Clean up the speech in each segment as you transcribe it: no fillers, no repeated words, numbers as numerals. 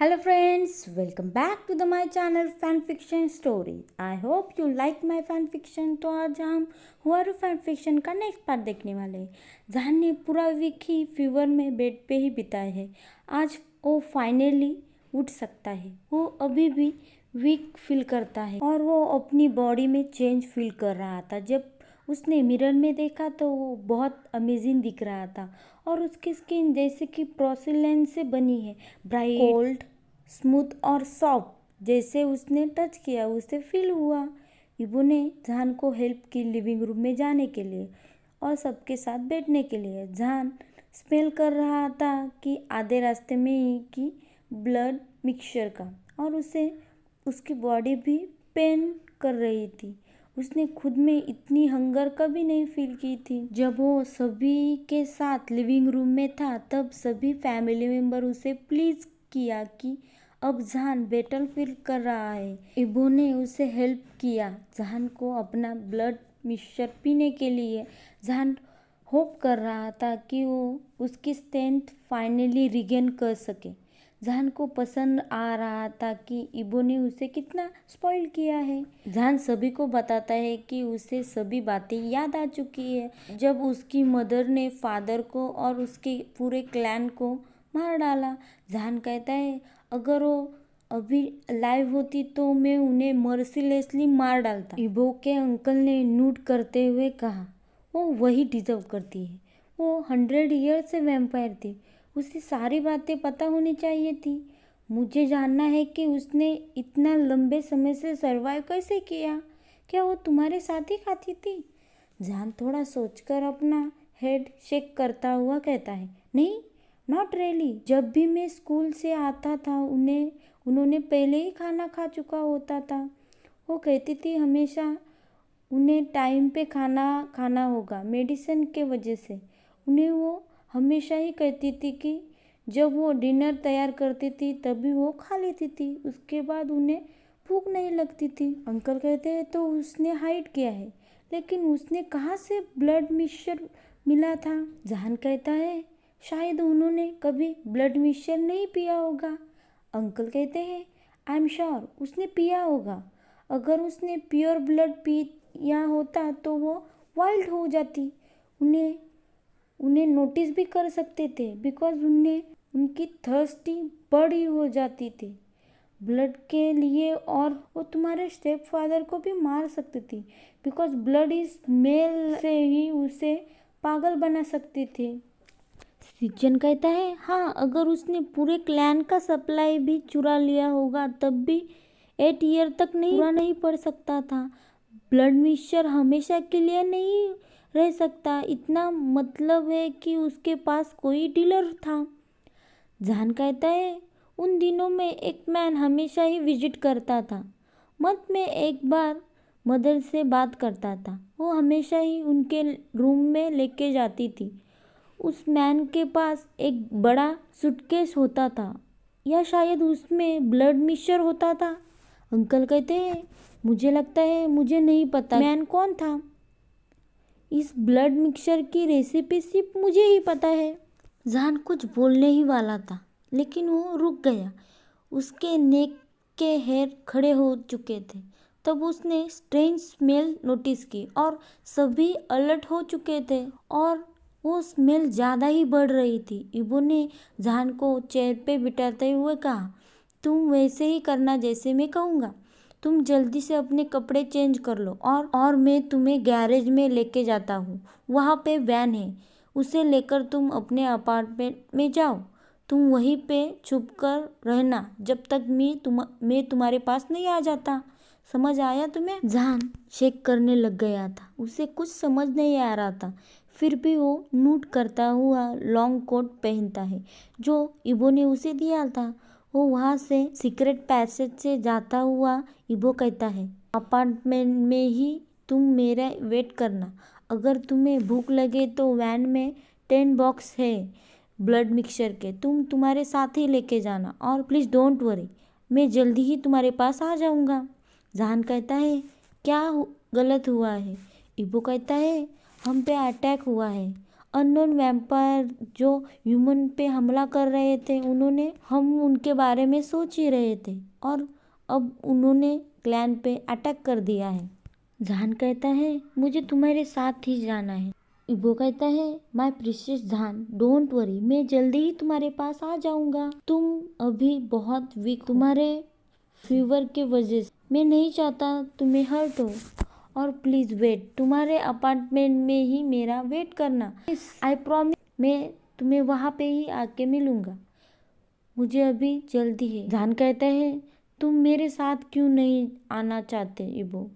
Hello friends, welcome back to my channel Fan Fiction Story. I hope you like my fan fiction. तो आज हम हुआरू fan fiction का next part देखने वाले हैं। जहान ने पूरा वीक ही फीवर में बेड पे ही बिताया है। आज वो फाइनली उठ सकता है। वो अभी भी वीक फील करता है और वो अपनी बॉडी में चेंज फील कर रहा था। जब उसने मिरर में देखा तो वो बहुत अमेजिंग दिख रहा था और उसकी स्किन जैसे कि पोर्सिलेन से बनी है, ब्राइट, कोल्ड, स्मूथ और सॉफ्ट। जैसे उसने टच किया उसे फील हुआ। इबो ने जहान को हेल्प की लिविंग रूम में जाने के लिए और सबके साथ बैठने के लिए। जहान स्मेल कर रहा था कि आधे रास्ते में ही की ब्लड मिक्सचर का और उसे उसकी बॉडी भी पेन कर रही थी। उसने खुद में इतनी हंगर कभी नहीं फील की थी। जब वो सभी के साथ लिविंग रूम में था तब सभी फैमिली मेंबर उसे प्लीज किया कि अब जहान बेटर फील कर रहा है। इबो ने उसे हेल्प किया जहान को अपना ब्लड मिक्सचर पीने के लिए। जहान होप कर रहा था कि वो उसकी स्ट्रेंथ फाइनली रिगेन कर सके। जहान को पसंद आ रहा था कि इबो ने उसे कितना स्पॉइल किया है। जहान सभी को बताता है कि उसे सभी बातें याद आ चुकी है जब उसकी मदर ने फादर को और उसके पूरे क्लैन को मार डाला। जहान कहता है अगर वो अभी लाइव होती तो मैं उन्हें मर्सीलेसली मार डालता। इबो के अंकल ने नोट करते हुए कहा वो वही डिजर्व करती है। वो 100 ईयर से वैम्पायर थी। उसे सारी बातें पता होनी चाहिए थी। मुझे जानना है कि उसने इतना लंबे समय से सरवाइव कैसे किया। क्या वो तुम्हारे साथ ही खाती थी? जहान थोड़ा सोचकर अपना हेड शेक करता हुआ कहता है नहीं, नॉट रियली। जब भी मैं स्कूल से आता था उन्होंने पहले ही खाना खा चुका होता था। वो कहती थी हमेशा उन्हें टाइम पे खाना खाना होगा मेडिसिन के वजह से। उन्हें वो हमेशा ही कहती थी कि जब वो डिनर तैयार करती थी तभी वो खा लेती थी, उसके बाद उन्हें भूख नहीं लगती थी। अंकल कहते हैं तो उसने हाइड किया है, लेकिन उसने कहाँ से ब्लड मिक्सचर मिला था? जहान कहता है शायद उन्होंने कभी ब्लड मिक्सचर नहीं पिया होगा। अंकल कहते हैं आई एम श्योर उसने पिया होगा। अगर उसने प्योर ब्लड पिया होता तो वो वाइल्ड हो जाती। उन्हें नोटिस भी कर सकते थे बिकॉज उनकी थर्स्टी बड़ी हो जाती थी ब्लड के लिए। और वो तुम्हारे स्टेप फादर को भी मार सकती थी बिकॉज ब्लड इज मेल से ही उसे पागल बना सकती थी। सिजन कहता है हाँ, अगर उसने पूरे क्लैन का सप्लाई भी चुरा लिया होगा तब भी 8 ईयर तक पूरा नहीं पड़ सकता था। ब्लड मिक्सचर हमेशा के लिए नहीं रह सकता। इतना मतलब है कि उसके पास कोई डीलर था। जहान कहता है उन दिनों में एक मैन हमेशा ही विजिट करता था। मत में एक बार मदर से बात करता था। वो हमेशा ही उनके रूम में लेके जाती थी। उस मैन के पास एक बड़ा सूटकेस होता था या शायद उसमें ब्लड मिक्सचर होता था। अंकल कहते हैं मुझे लगता है मुझे नहीं पता मैन कौन था। इस ब्लड मिक्सचर की रेसिपी सिर्फ मुझे ही पता है। जहान कुछ बोलने ही वाला था लेकिन वो रुक गया। उसके नेक के हेयर खड़े हो चुके थे। तब उसने स्ट्रेंज स्मेल नोटिस की और सभी अलर्ट हो चुके थे और वो स्मेल ज़्यादा ही बढ़ रही थी। इबो ने जहान को चेयर पे बिठाते हुए कहा तुम वैसे ही करना जैसे मैं कहूँगा। तुम जल्दी से अपने कपड़े चेंज कर लो और मैं तुम्हें गैरेज में लेके जाता हूँ। वहाँ पे वैन है, उसे लेकर तुम अपने अपार्टमेंट में जाओ। तुम वहीं पे छुप कर रहना जब तक मैं तुम्हारे पास नहीं आ जाता। समझ आया तुम्हें? जहान शेक करने लग गया था। उसे कुछ समझ नहीं आ रहा था। फिर भी वो नोट करता हुआ लॉन्ग कोट पहनता है जो इबो ने उसे दिया था। वो वहाँ से सीक्रेट पैसेज से जाता हुआ इबो कहता है अपार्टमेंट में ही तुम मेरा वेट करना। अगर तुम्हें भूख लगे तो वैन में 10 बॉक्स है ब्लड मिक्सचर के, तुम तुम्हारे साथ ही लेके जाना और प्लीज़ डोंट वरी, मैं जल्दी ही तुम्हारे पास आ जाऊँगा। जहान कहता है क्या गलत हुआ है? इबो कहता है हम पे अटैक हुआ है अननोन वैम्पायर जो ह्यूमन पे हमला कर रहे थे, हम उनके बारे में सोच ही रहे थे और अब उन्होंने क्लैन पे अटैक कर दिया है। जहान कहता है मुझे तुम्हारे साथ ही जाना है। इबो कहता है माय प्रीशियस जहान, डोंट वरी, मैं जल्दी ही तुम्हारे पास आ जाऊंगा। तुम अभी बहुत वीक, तुम्हारे फीवर के वजह से मैं नहीं चाहता तुम्हें हर्ट हो, और प्लीज वेट, तुम्हारे अपार्टमेंट में ही मेरा वेट करना। आई प्रॉमिस, मैं तुम्हें वहाँ पे ही आके मिलूंगा, मुझे अभी जल्दी है। जहान कहता है तुम मेरे साथ क्यों नहीं आना चाहते इबो?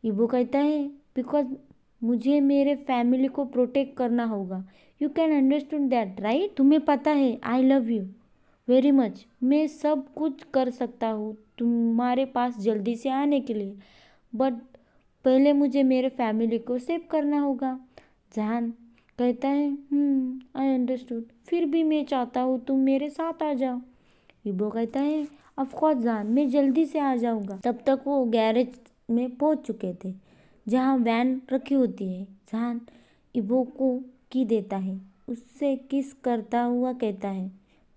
इबो कहता है बिकॉज मुझे मेरे फैमिली को प्रोटेक्ट करना होगा। You can understand that right? तुम्हें पता है I love you very much, मैं सब कुछ कर सकता हूँ तुम्हारे पास जल्दी से आने के लिए, बट पहले मुझे मेरे फैमिली को सेव करना होगा। जहान कहता है आई अंडरस्टूड, फिर भी मैं चाहता हूँ तुम मेरे साथ आ जाओ। इबो कहता है ऑफ कोर्स जहान, मैं जल्दी से आ जाऊँगा। तब तक वो गैरेज में पहुँच चुके थे जहाँ वैन रखी होती है। जहान इबो को की देता है, उससे किस करता हुआ कहता है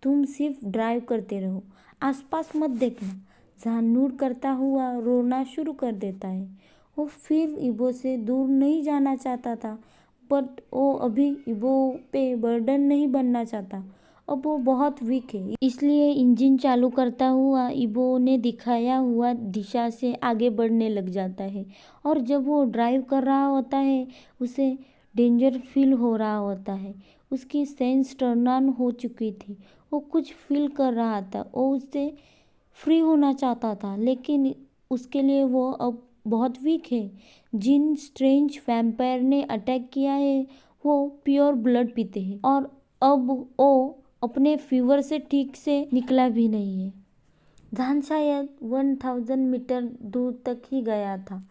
तुम सिर्फ ड्राइव करते रहो, आसपास मत देखना। जहान नूड करता हुआ रोना शुरू कर देता है। वो फिर इबो से दूर नहीं जाना चाहता था, बट वो अभी इबो पे बर्डन नहीं बनना चाहता। अब वो बहुत वीक है, इसलिए इंजन चालू करता हुआ इबो ने दिखाया हुआ दिशा से आगे बढ़ने लग जाता है। और जब वो ड्राइव कर रहा होता है, उसे डेंजर फील हो रहा होता है। उसकी सेंस टर्न ऑन हो चुकी थी, वो कुछ फील कर रहा था, वो उससे फ्री होना चाहता था, लेकिन उसके लिए वो अब बहुत वीक है। जिन स्ट्रेंज वैम्पायर ने अटैक किया है वो प्योर ब्लड पीते हैं, और अब वो अपने फीवर से ठीक से निकला भी नहीं है। जहान शायद 1000 मीटर दूर तक ही गया था,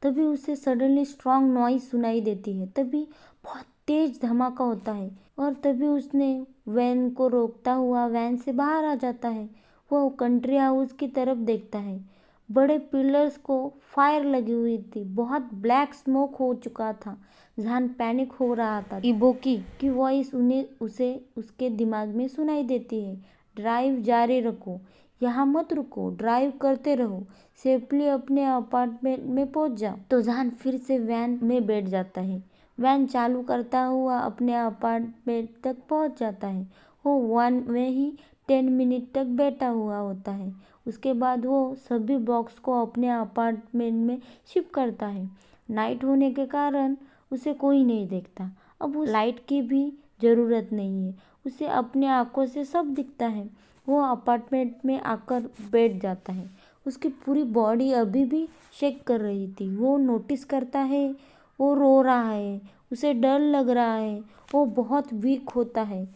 तभी उसे सडनली स्ट्रॉन्ग नॉइज सुनाई देती है। तभी बहुत तेज धमाका होता है और तभी उसने वैन को रोकता हुआ वैन से बाहर आ जाता है। वो कंट्री हाउस की तरफ देखता है। बड़े पिलर्स को फायर लगी हुई थी, बहुत ब्लैक स्मोक हो चुका था। जहान पैनिक हो रहा था। इबो की वॉइस उसे उसके दिमाग में सुनाई देती है, ड्राइव जारी रखो, यहाँ मत रुको, ड्राइव करते रहो, सेफली अपने अपार्टमेंट में पहुंच जाओ। तो जहान फिर से वैन में बैठ जाता है। वैन चालू करता हुआ अपने अपार्टमेंट तक पहुंच जाता है। वो वन में ही 10 मिनट तक बैठा हुआ होता है। उसके बाद वो सभी बॉक्स को अपने अपार्टमेंट में शिफ्ट करता है। नाइट होने के कारण उसे कोई नहीं देखता। अब उस लाइट की भी ज़रूरत नहीं है, उसे अपने आंखों से सब दिखता है। वो अपार्टमेंट में आकर बैठ जाता है। उसकी पूरी बॉडी अभी भी शेक कर रही थी। वो नोटिस करता है वो रो रहा है, उसे डर लग रहा है, वो बहुत वीक होता है।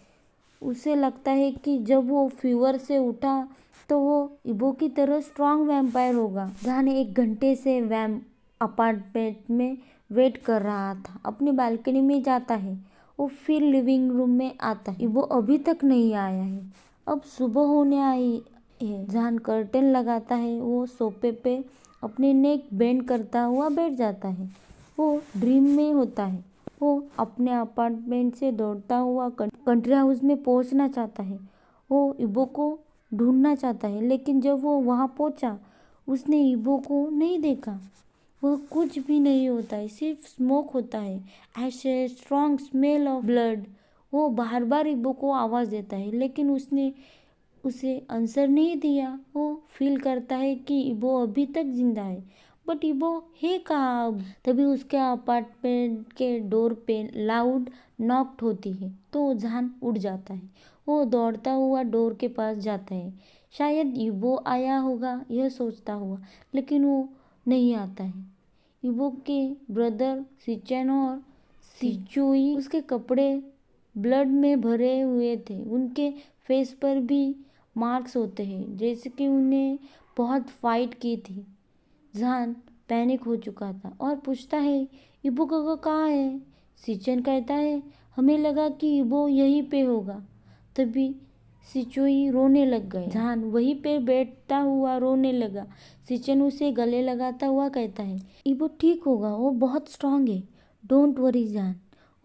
उसे लगता है कि जब वो फीवर से उठा तो वो इबो की तरह स्ट्रांग वैम्पायर होगा। जहां 1 घंटे से अपार्टमेंट में वेट कर रहा था। अपनी बालकनी में जाता है, वो फिर लिविंग रूम में आता है। इबो अभी तक नहीं आया है। अब सुबह होने आई है। जहान कर्टेन लगाता है, वो सोफे पे अपने नेक बेंड करता हुआ बैठ जाता है। वो ड्रीम में होता है। वो अपने अपार्टमेंट से दौड़ता हुआ कंट्री हाउस में पहुंचना चाहता है। वो इबो को ढूंढना चाहता है, लेकिन जब वो वहां पहुंचा उसने इबो को नहीं देखा। वह कुछ भी नहीं होता है, सिर्फ स्मोक होता है, ऐसे स्ट्रॉन्ग स्मेल ऑफ ब्लड। वो बार बार इबो को आवाज़ देता है, लेकिन उसने उसे आंसर नहीं दिया। वो फील करता है कि इबो अभी तक जिंदा है, बट इबो है कहाँ अब? तभी उसके अपार्टमेंट के डोर पे लाउड नॉक होती है, तो जहान उठ जाता है। वो दौड़ता हुआ डोर के पास जाता है, शायद इबो आया होगा यह सोचता हुआ, लेकिन वो नहीं आता है। इबो के ब्रदर सिचेन और सिचुई उसके कपड़े ब्लड में भरे हुए थे। उनके फेस पर भी मार्क्स होते हैं, जैसे कि उन्हें बहुत फाइट की थी। जहान पैनिक हो चुका था और पूछता है इबो काका कहाँ है? सिचन कहता है हमें लगा कि इबो यहीं पे होगा। तभी सिचुई रोने लग गए। जहान वहीं पे बैठता हुआ रोने लगा। सिचन उसे गले लगाता हुआ कहता है इबो ठीक होगा, वो बहुत स्ट्रांग है, डोंट वरी जहान,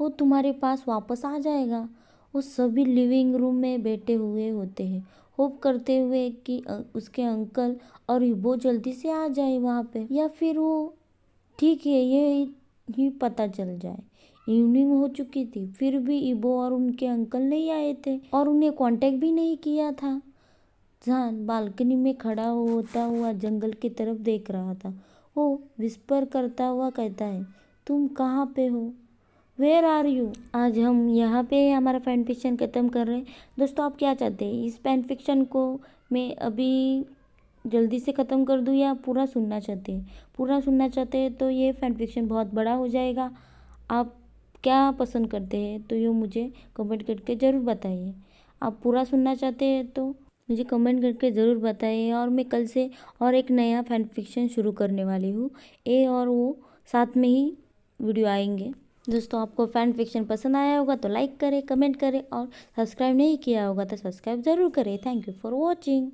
वो तुम्हारे पास वापस आ जाएगा। वो सभी लिविंग रूम में बैठे हुए होते हैं, होप करते हुए कि उसके अंकल और इबो जल्दी से आ जाए वहाँ पे, या फिर वो ठीक है ये ही पता चल जाए। इवनिंग हो चुकी थी, फिर भी इबो और उनके अंकल नहीं आए थे और उन्हें कांटेक्ट भी नहीं किया था। जान बालकनी में खड़ा होता हुआ जंगल की तरफ देख रहा था। वो विस्पर करता हुआ कहता है, तुम कहाँ पे हो? Where are you? आज हम यहाँ पे हमारा फैन फिक्शन ख़त्म कर रहे हैं। दोस्तों आप क्या चाहते हैं, इस फैन फिक्शन को मैं अभी जल्दी से ख़त्म कर दूँ या पूरा सुनना चाहते हैं? पूरा सुनना चाहते हैं तो ये फैन फिक्शन बहुत बड़ा हो जाएगा। आप क्या पसंद करते हैं तो ये मुझे कमेंट करके ज़रूर बताइए। आप पूरा सुनना चाहते हैं तो मुझे कमेंट करके ज़रूर बताइए। और मैं कल से और एक नया फैन फिक्शन शुरू करने वाली हूँ। ए और वो साथ में ही वीडियो आएंगे। दोस्तों आपको फैन फिक्शन पसंद आया होगा तो लाइक करें, कमेंट करें और सब्सक्राइब नहीं किया होगा तो सब्सक्राइब ज़रूर करें। Thank you for watching.